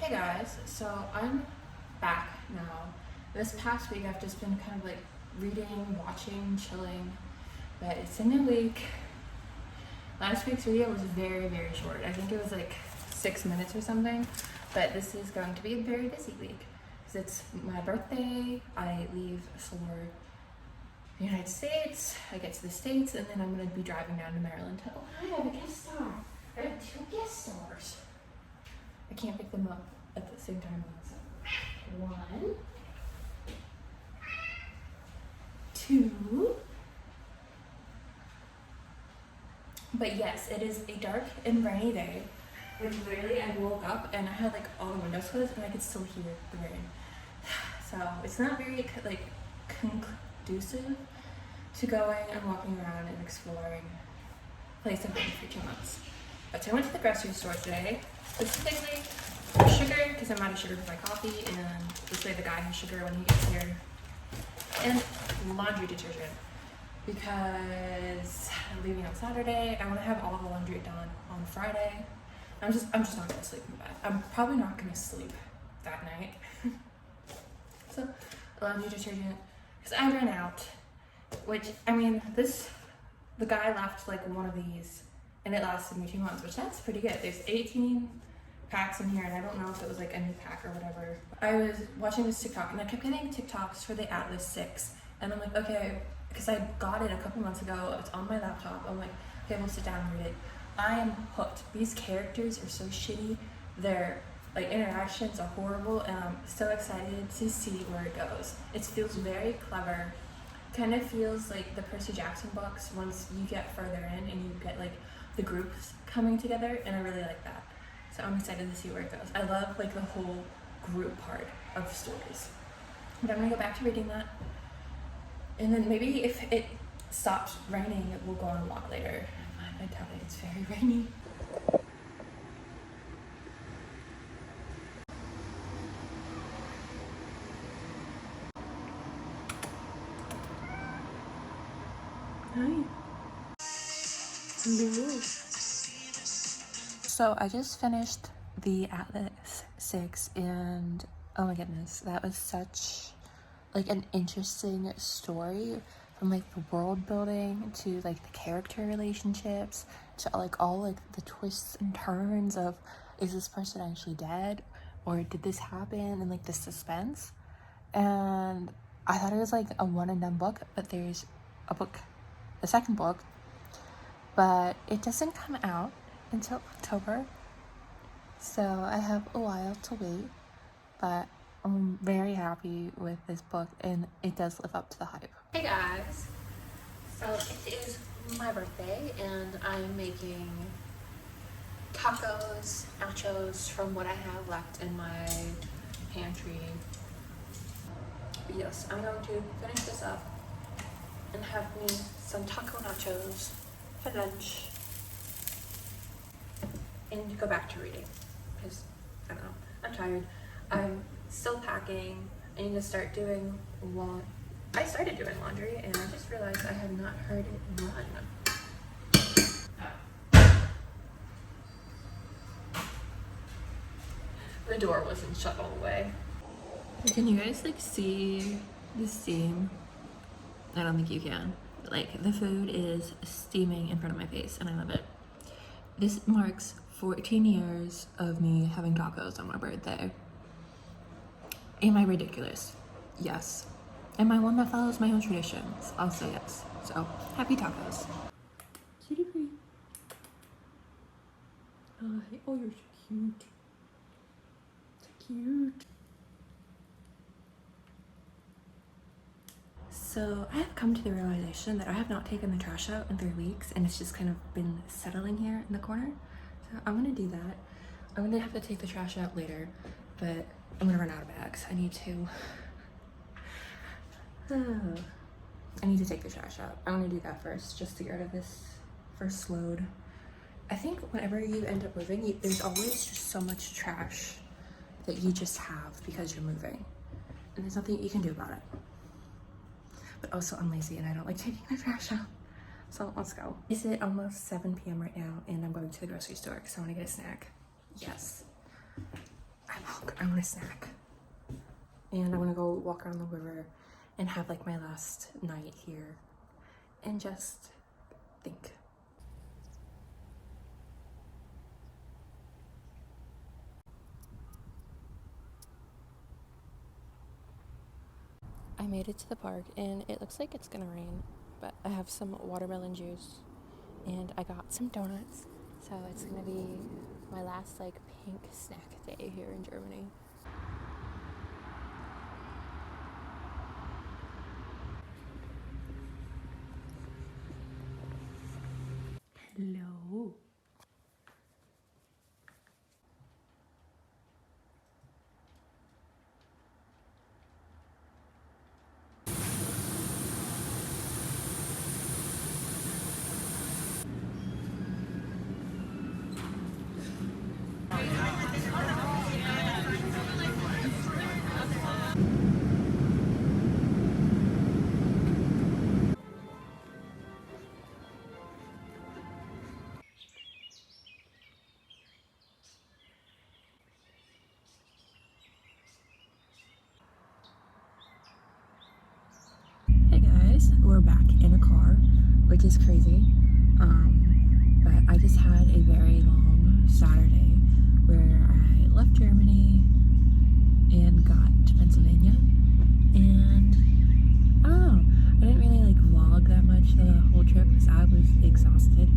Hey guys, so I'm back now. This past week I've just been kind of like reading, watching, chilling, but it's a new week. Last week's video was very short. I think it was like 6 minutes or something, but this is going to be a very busy week because it's my birthday. I leave for the United States, I get to the States, and then I'm going to be driving down to Maryland. Oh, I have a guest star. I have 2 guest stars. I can't pick them up at the same time. So 1, 2. But yes, it is a dark and rainy day. Like literally, I woke up and I had like all the windows closed and I could still hear the rain. So it's not very like conducive to going and walking around and exploring a place I've been for 2 months. But so I went to the grocery store today, specifically for sugar, because I'm out of sugar for my coffee, and this way the guy has sugar when he gets here, and laundry detergent, because I'm leaving on Saturday. I want to have all the laundry done on Friday. I'm just not gonna sleep in bed. I'm probably not gonna sleep that night. So laundry detergent, because I ran out, which I mean the guy left like one of these and it lasted me 2 months, which that's pretty good. There's 18 packs in here, and I don't know if it was like a new pack or whatever. I was watching this TikTok, and I kept getting TikToks for the Atlas 6, and I'm like, okay, because I got it a couple months ago. It's on my laptop. I'm like, okay, we'll sit down and read it. I am hooked. These characters are so shitty. Their like interactions are horrible, and I'm so excited to see where it goes. It feels very clever. Kind of feels like the Percy Jackson books once you get further in and you get like the groups coming together, and I really like that. So I'm excited to see where it goes. I love like the whole group part of stories. But I'm gonna go back to reading that. And then maybe if it stops raining, we'll go on a walk later. I doubt it, it's very rainy. Hi. Hello. So I just finished the Atlas 6, and oh my goodness, that was such like an interesting story, from like the world building to like the character relationships to like all like the twists and turns of, is this person actually dead or did this happen, and like the suspense. And I thought it was like a one and done book, but there's the second book, but it doesn't come out until October, so I have a while to wait, but I'm very happy with this book, and it does live up to the hype. Hey guys, so it is my birthday, and I'm making tacos, nachos from what I have left in my pantry. Yes, I'm going to finish this up and have me some taco nachos for lunch and go back to reading, because I don't know, I'm tired. I'm still packing. I need to start doing I started doing laundry, and I just realized I had not heard it run. The door wasn't shut all the way. Can you guys like see the steam? I don't think you can. Like the food is steaming in front of my face, and I love it. This marks 14 years of me having tacos on my birthday. Am I ridiculous? Yes. Am I one that follows my own traditions? I'll say yes. So, happy tacos. Cutie free. Oh, you're so cute. So cute. So, I have come to the realization that I have not taken the trash out in 3 weeks, and it's just kind of been settling here in the corner. So, I'm gonna do that. I'm gonna have to take the trash out later, but I'm gonna run out of bags. I need to take the trash out. I'm gonna do that first, just to get rid of this first load. I think whenever you end up moving, there's always just so much trash that you just have because you're moving, and there's nothing you can do about it. But also, I'm lazy and I don't like taking the trash out. So let's go. Is it almost 7 p.m. right now, and I'm going to the grocery store because I want to get a snack. Yes, I'm hungry. I want a snack. And I want to go walk around the river and have like my last night here and just think. I made it to the park and it looks like it's gonna rain, but I have some watermelon juice and I got some donuts, so it's gonna be my last like pink snack day here in Germany. Hello. Hey guys, we're back in a car, which is crazy. But I just had a very long Saturday where I left Germany and got to Pennsylvania, and I don't know, I didn't really like vlog that much the whole trip because I was exhausted.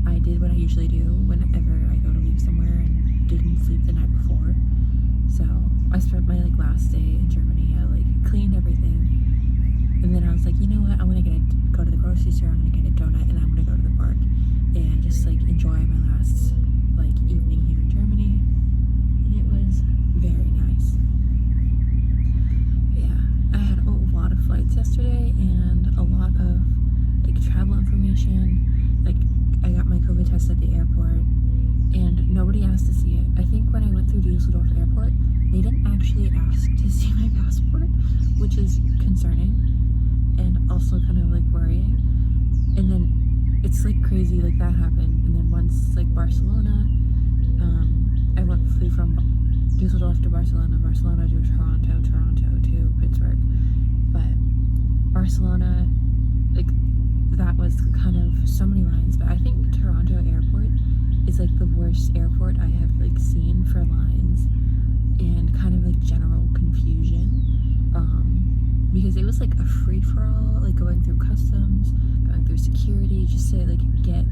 I did what I usually do whenever I go to leave somewhere and didn't sleep the night before. So I spent my like last day in Germany. I like cleaned everything. And then I was like, you know what, I'm gonna go to the grocery store, I'm gonna get a donut, and I'm gonna go to the park and just like enjoy my last like evening here in Germany. And it was very nice. Yeah, I had a lot of flights yesterday and a lot of like travel information. Like I got my COVID test at the airport and nobody asked to see it. I think when I went through Dusseldorf airport, they didn't actually ask to see my passport, which is concerning and also kind of like worrying. And then it's like crazy, like that happened. And then once like Barcelona, I flew from Dusseldorf to Barcelona, Barcelona to Toronto, Toronto to Pittsburgh. But Barcelona, like that was kind of so many lines. But I think Toronto airport is like the worst airport I have like seen for lines and kind of like general confusion. Because it was like a free-for-all, like going through customs, going through security, just to like get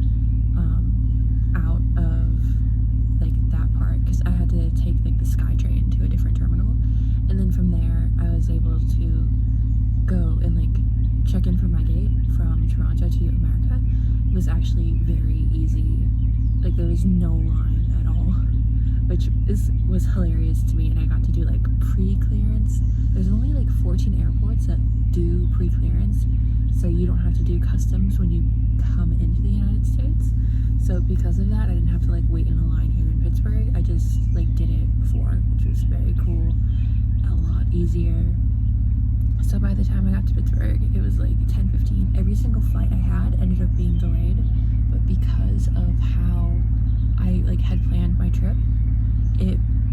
out of like that part, because I had to take like the SkyTrain to a different terminal, and then from there I was able to go and like check in for my gate from Toronto to America. It was actually very easy, like there was no line at all, which was hilarious to me. And I got to do like pre-clearance. There's only like 14 airports that do pre-clearance, so you don't have to do customs when you come into the United States. So because of that, I didn't have to like wait in a line here in Pittsburgh. I just like did it before, which was very cool, a lot easier. So by the time I got to Pittsburgh, it was like 10:15. Every single flight I had ended up being delayed, but because of how I like had planned my trip,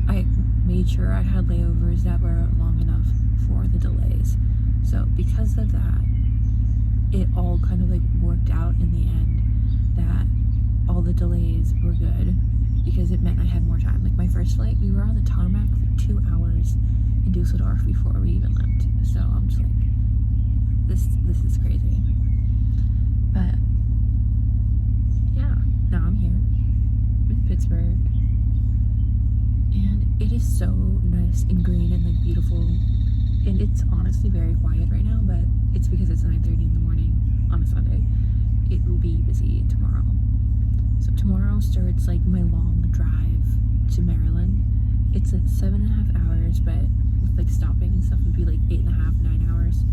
I made sure I had layovers that were long enough for the delays. So because of that, it all kind of like worked out in the end that all the delays were good, because it meant I had more time. Like my first flight, we were on the tarmac for 2 hours in Dusseldorf before we even left. So I'm just like, this is crazy. But yeah, now I'm here in Pittsburgh. And it is so nice and green and like beautiful, and it's honestly very quiet right now, but it's because it's 9:30 in the morning on a Sunday. It will be busy tomorrow. So tomorrow starts like my long drive to Maryland. It's like 7.5 hours, but with like stopping and stuff would be like 8.5, 9 hours.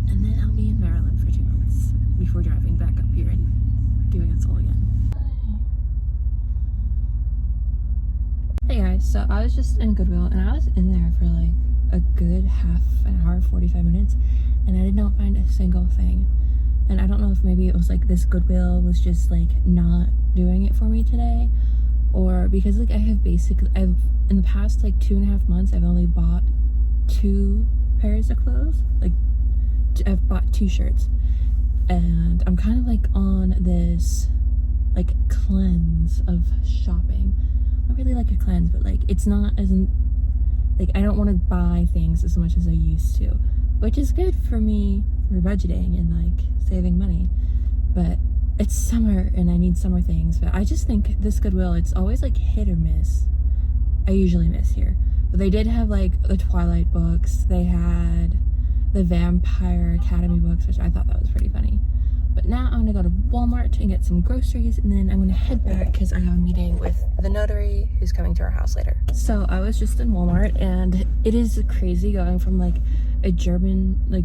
And then I'll be in Maryland for 2 months before driving back up here and doing this all again. Hey guys, so I was just in Goodwill and I was in there for like a good half an hour, 45 minutes, and I did not find a single thing. And I don't know if maybe it was like this Goodwill was just like not doing it for me today, or because like I've in the past like 2.5 months I've only bought 2 pairs of clothes. Like I've bought 2 shirts, and I'm kind of like on this like cleanse of shopping. Not really like a cleanse, but like it's not as in, like I don't want to buy things as much as I used to, which is good for me for budgeting and like saving money. But it's summer and I need summer things. But I just think this Goodwill, it's always like hit or miss. I usually miss here, but they did have like the Twilight books. They had the Vampire Academy books, which I thought that was pretty funny. But now I'm gonna go to Walmart and get some groceries, and then I'm gonna head back because I have a meeting with the notary who's coming to our house later. So I was just in Walmart, and it is crazy going from like a German like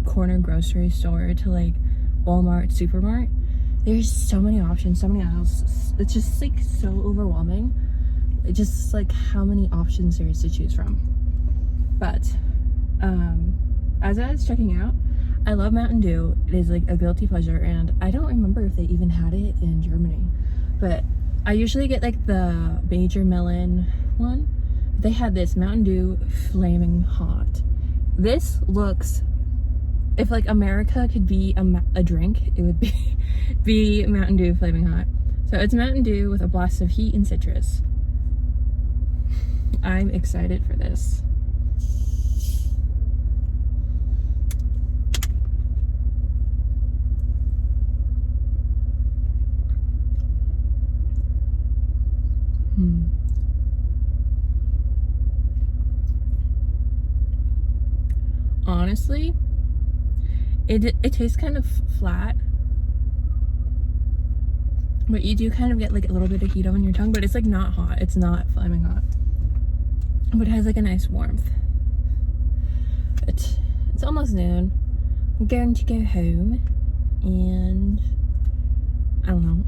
corner grocery store to like Walmart supermart. There's so many options, so many aisles. It's just like so overwhelming. It's just like how many options there is to choose from. But as I was checking out, I love Mountain Dew. It is like a guilty pleasure, and I don't remember if they even had it in Germany, but I usually get like the Major Melon one. They had this Mountain Dew Flaming Hot. This looks, if like America could be a drink, it would be Mountain Dew Flaming Hot. So it's Mountain Dew with a blast of heat and citrus. I'm excited for this. Honestly, it tastes kind of flat, but you do kind of get like a little bit of heat on your tongue, but it's like not hot. It's not flaming hot, but it has like a nice warmth. But it's almost noon. I'm going to go home and I don't know,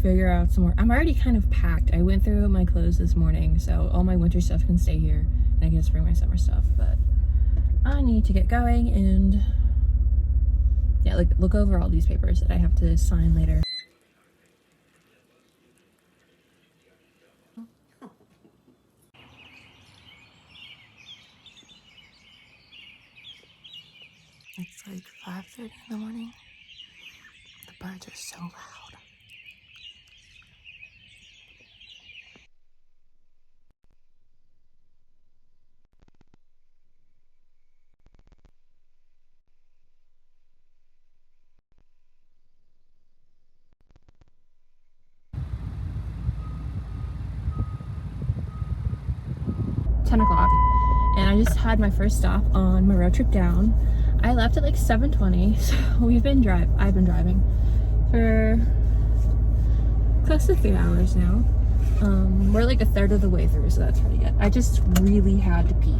figure out some more. I'm already kind of packed. I went through my clothes this morning, so all my winter stuff can stay here, and I can just bring my summer stuff. But I need to get going and yeah, like look over all these papers that I have to sign later. It's like 5:30 in the morning. The birds are so loud. And I just had my first stop on my road trip down. I left at like 7:20, so I've been driving for close to 3 hours now. We're like a third of the way through, so that's pretty good. I just really had to pee.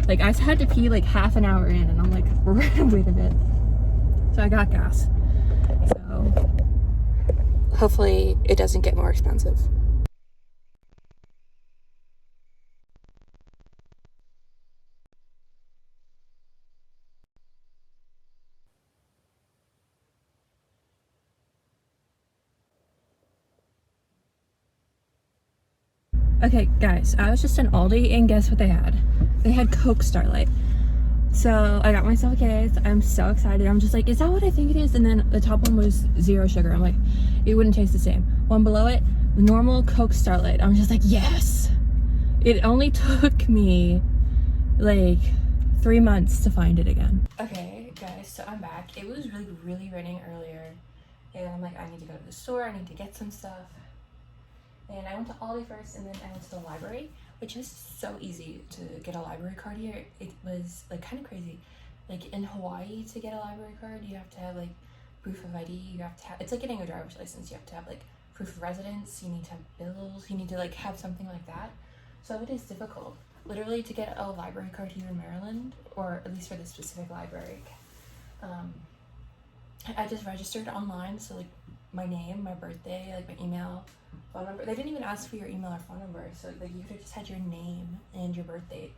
Like I had to pee like half an hour in, and I'm like, we're gonna wait a bit. So I got gas. So hopefully it doesn't get more expensive. Okay, guys, I was just in Aldi, and guess what they had? They had Coke Starlight. So I got myself a case. I'm so excited. I'm just like, is that what I think it is? And then the top one was 0 sugar. I'm like, it wouldn't taste the same. One below it, normal Coke Starlight. I'm just like, yes. It only took me like 3 months to find it again. Okay, guys, so I'm back. It was really raining earlier, and I'm like, I need to go to the store. I need to get some stuff. And I went to Aldi first, and then I went to the library, which is so easy to get a library card here. It was like kind of crazy. Like in Hawaii, to get a library card, you have to have like proof of ID. You have to have, it's like getting a driver's license. You have to have like proof of residence. You need to have bills. You need to like have something like that. So it is difficult. Literally, to get a library card here in Maryland, or at least for this specific library, I just registered online. So like my name, my birthday, like my email, phone number. They didn't even ask for your email or phone number, so like you could have just had your name and your birth date,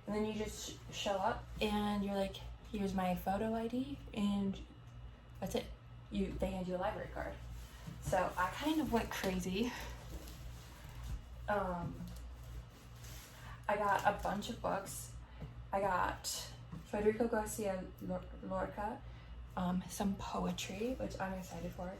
and then you just show up and you're like, here's my photo ID, and that's it. They hand you a library card. So I kind of went crazy I got a bunch of books. I got Federico Garcia Lorca, some poetry, which I'm excited for.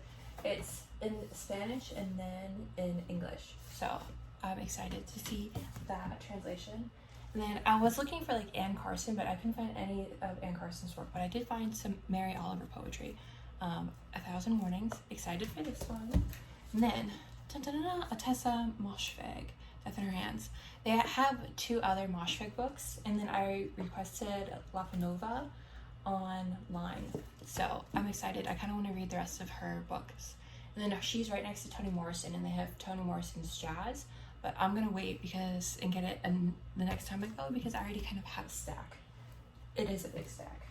It's in Spanish and then in English, so I'm excited to see that translation. And then I was looking for like Anne Carson, but I couldn't find any of Anne Carson's work, but I did find some Mary Oliver poetry. 1,000 Mornings, excited for this one. And then Atessa Moshfegh, Death in Her Hands. They have 2 other Moshfegh books, and then I requested La Panova online, so I'm excited. I kind of want to read the rest of her books. And then she's right next to Toni Morrison, and they have Toni Morrison's jazz, but I'm gonna wait and get it the next time I go, because I already kind of have a stack. It is a big stack.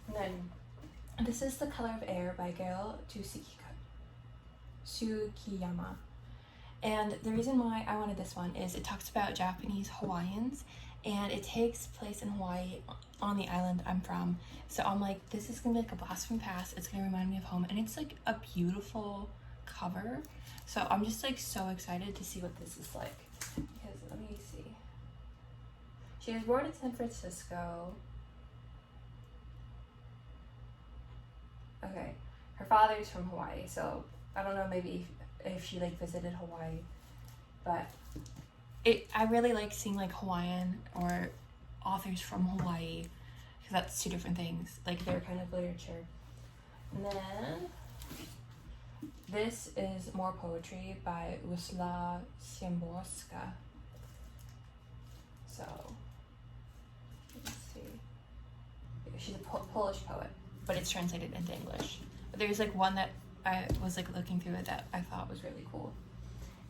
And then this is The Color of Air by Gail Tsukiyama. And the reason why I wanted this one is it talks about Japanese Hawaiians, and it takes place in Hawaii on the island I'm from. So I'm like, this is gonna be like a blast from the past. It's gonna remind me of home, and it's like a beautiful cover. So I'm just like so excited to see what this is like. Because let me see. She was born in San Francisco. Okay, her father's from Hawaii, so I don't know, maybe if she like visited Hawaii, but I really like seeing like Hawaiian or authors from Hawaii, because that's 2 different things, like their kind of literature. And then this is more poetry by Wisla Szymborska. So let's see, she's a Polish poet, but it's translated into English. But there's like one that I was like looking through it that I thought was really cool.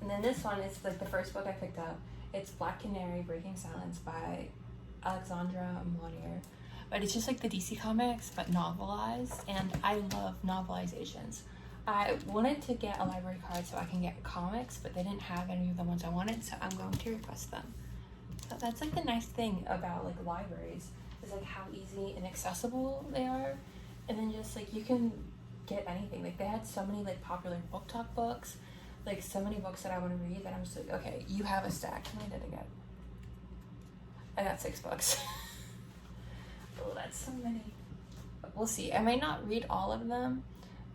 And then this one is like the first book I picked up. It's Black Canary Breaking Silence by Alexandra Monnier. But it's just like the DC Comics, but novelized, and I love novelizations. I wanted to get a library card so I can get comics, but they didn't have any of the ones I wanted, so I'm going to request them. So that's like the nice thing about like libraries, is like how easy and accessible they are, and then just like you can get anything. Like they had so many like popular book talk books, like so many books that I want to read that I'm just like, okay, you have a stack. How many did I get? I got 6 books. Oh, that's so many. But we'll see. I may not read all of them,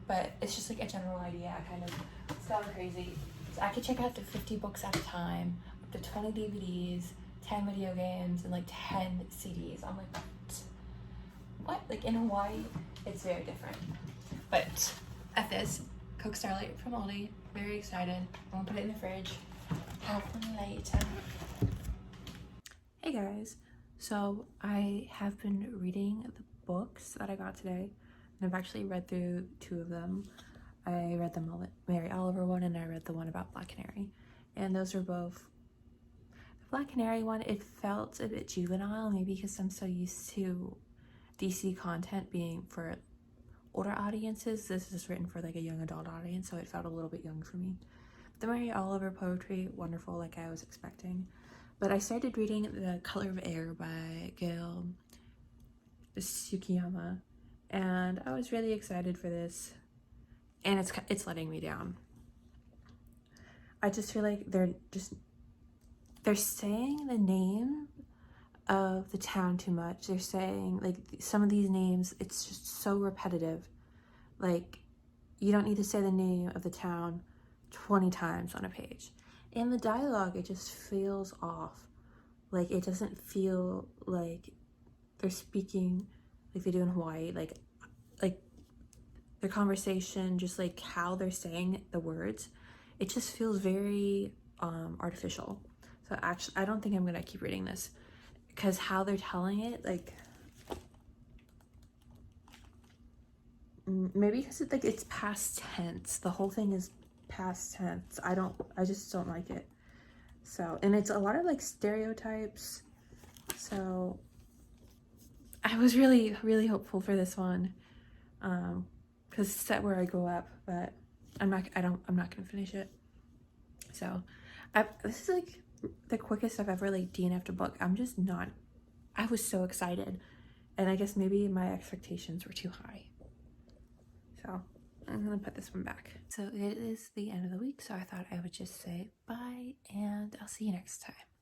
but it's just like a general idea. I kind of, it's gone crazy. So I could check out to 50 books at a time, up to 20 DVDs, 10 video games, and like 10 CDs. I'm like, what? Like in Hawaii, it's very different. But at this, Coke Starlight from Aldi, very excited. I'm gonna put it in the fridge. Have one later. Hey guys, so I have been reading the books that I got today, and I've actually read through 2 of them. I read the Mary Oliver one, and I read the one about Black Canary, and those were both. The Black Canary one, it felt a bit juvenile, maybe because I'm so used to DC content being for older audiences. This is written for like a young adult audience, so it felt a little bit young for me. The Mary Oliver poetry, wonderful, like I was expecting. But I started reading The Color of Air by Gail Tsukiyama, and I was really excited for this, and it's letting me down. I just feel like they're saying the name of the town too much. They're saying like some of these names, it's just so repetitive. Like you don't need to say the name of the town 20 times on a page. And the dialogue, it just feels off. Like it doesn't feel like they're speaking like they do in Hawaii. Like their conversation, just like how they're saying the words, it just feels very artificial. So actually, I don't think I'm gonna keep reading this, because how they're telling it, like maybe because it's past tense. The whole thing is past tense. I just don't like it. So, and it's a lot of like stereotypes. So I was really, really hopeful for this one, because it's set where I grew up, but I'm not gonna finish it. So this is like the quickest I've ever like DNF'd a book. I was so excited, and I guess maybe my expectations were too high. So I'm gonna put this one back. So it is the end of the week, so I thought I would just say bye and I'll see you next time.